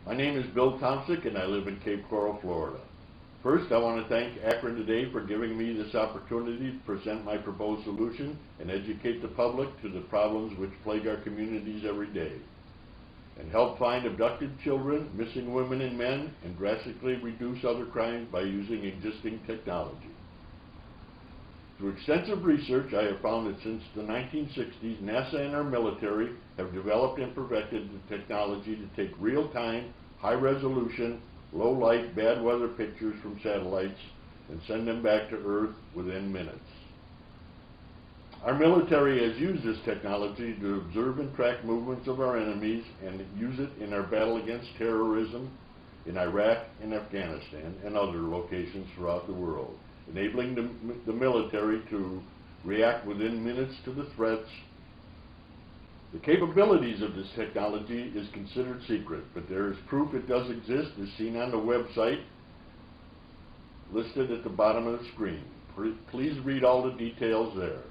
My name is Bill Tomsick and I live in Cape Coral, Florida. First, I want to thank Akron Today for giving me this opportunity to present my proposed solution and educate the public to the problems which plague our communities every day, and help find abducted children, missing women and men, and drastically reduce other crimes by using existing technology. Through extensive research, I have found that since the 1960s, NASA and our military have developed and perfected the technology to take real-time, high-resolution, low-light, bad weather pictures from satellites and send them back to Earth within minutes. Our military has used this technology to observe and track movements of our enemies and use it in our battle against terrorism in Iraq and Afghanistan and other locations throughout the world, enabling the military to react within minutes to the threats. The capabilities of this technology is considered secret, but there is proof it does exist, as seen on the website listed at the bottom of the screen. Please read all the details there.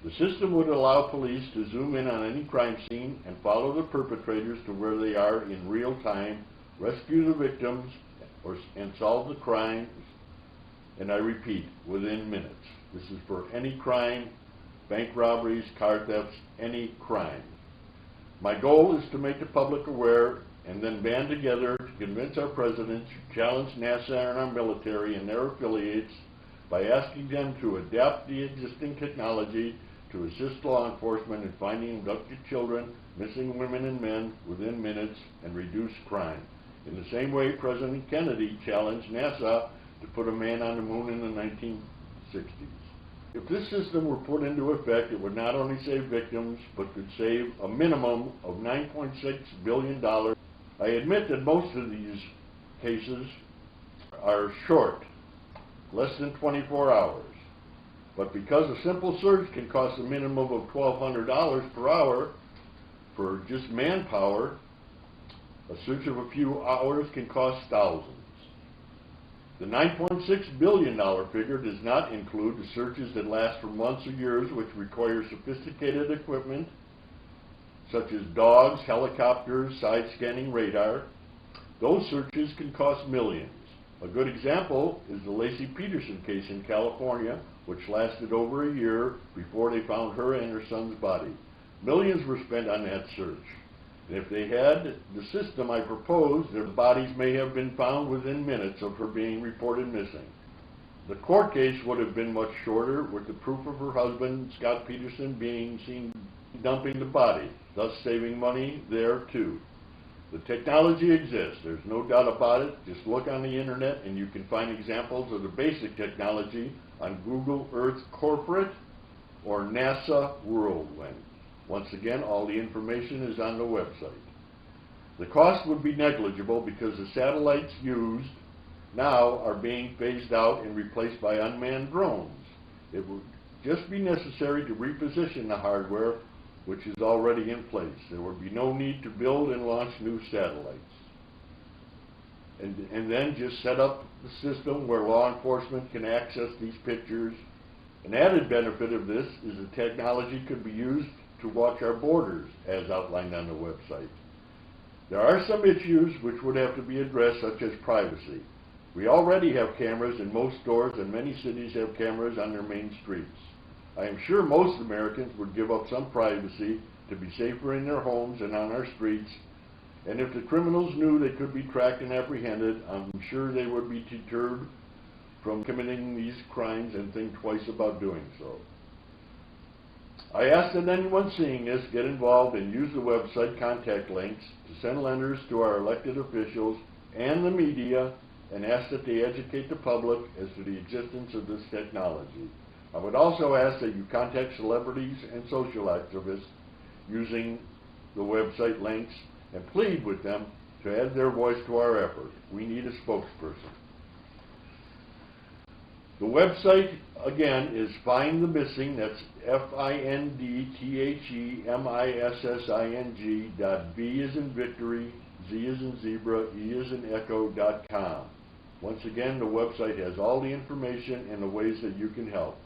The system would allow police to zoom in on any crime scene and follow the perpetrators to where they are in real time, rescue the victims, and solve the crimes, and I repeat, within minutes. This is for any crime, bank robberies, car thefts, any crime. My goal is to make the public aware and then band together to convince our president to challenge NASA and our military and their affiliates by asking them to adapt the existing technology to assist law enforcement in finding abducted children, missing women and men within minutes, and reduce crime. In the same way President Kennedy challenged NASA to put a man on the moon in the 1960s. If this system were put into effect, it would not only save victims, but could save a minimum of $9.6 billion. I admit that most of these cases are short, less than 24 hours. But because a simple search can cost a minimum of $1,200 per hour for just manpower, a search of a few hours can cost thousands. The $9.6 billion figure does not include the searches that last for months or years, which require sophisticated equipment such as dogs, helicopters, side-scanning radar. Those searches can cost millions. A good example is the Laci Peterson case in California, which lasted over a year before they found her and her son's body. Millions were spent on that search. And if they had the system I proposed, their bodies may have been found within minutes of her being reported missing. The court case would have been much shorter, with the proof of her husband, Scott Peterson, being seen dumping the body, thus saving money there too. The technology exists, there's no doubt about it. Just look on the internet and you can find examples of the basic technology on Google Earth Corporate or NASA Whirlwind. Once again, all the information is on the website. The cost would be negligible because the satellites used now are being phased out and replaced by unmanned drones. It would just be necessary to reposition the hardware which is already in place. There would be no need to build and launch new satellites. And then just set up the system where law enforcement can access these pictures. An added benefit of this is the technology could be used to watch our borders, as outlined on the website. There are some issues which would have to be addressed, such as privacy. We already have cameras in most stores, and many cities have cameras on their main streets. I am sure most Americans would give up some privacy to be safer in their homes and on our streets, and if the criminals knew they could be tracked and apprehended, I'm sure they would be deterred from committing these crimes and think twice about doing so. I ask that anyone seeing this get involved and use the website contact links to send letters to our elected officials and the media, and ask that they educate the public as to the existence of this technology. I would also ask that you contact celebrities and social activists using the website links and plead with them to add their voice to our effort. We need a spokesperson. The website, again, is Find the Missing, that's FINDTHEMISSING.V as in Victory, Z as in Zebra, E as in Echo.com. Once again, the website has all the information and the ways that you can help.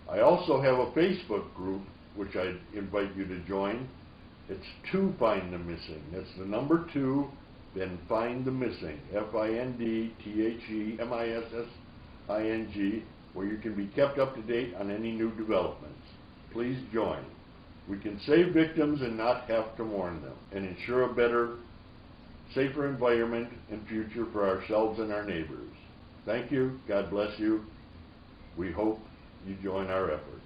I also have a Facebook group, which I invite you to join. It's 2 Find the Missing. That's the number 2, then Find the Missing, FINDTHEMISSING, where you can be kept up to date on any new developments. Please join. We can save victims and not have to mourn them, and ensure a better, safer environment and future for ourselves and our neighbors. Thank you. God bless you. We hope you join our efforts.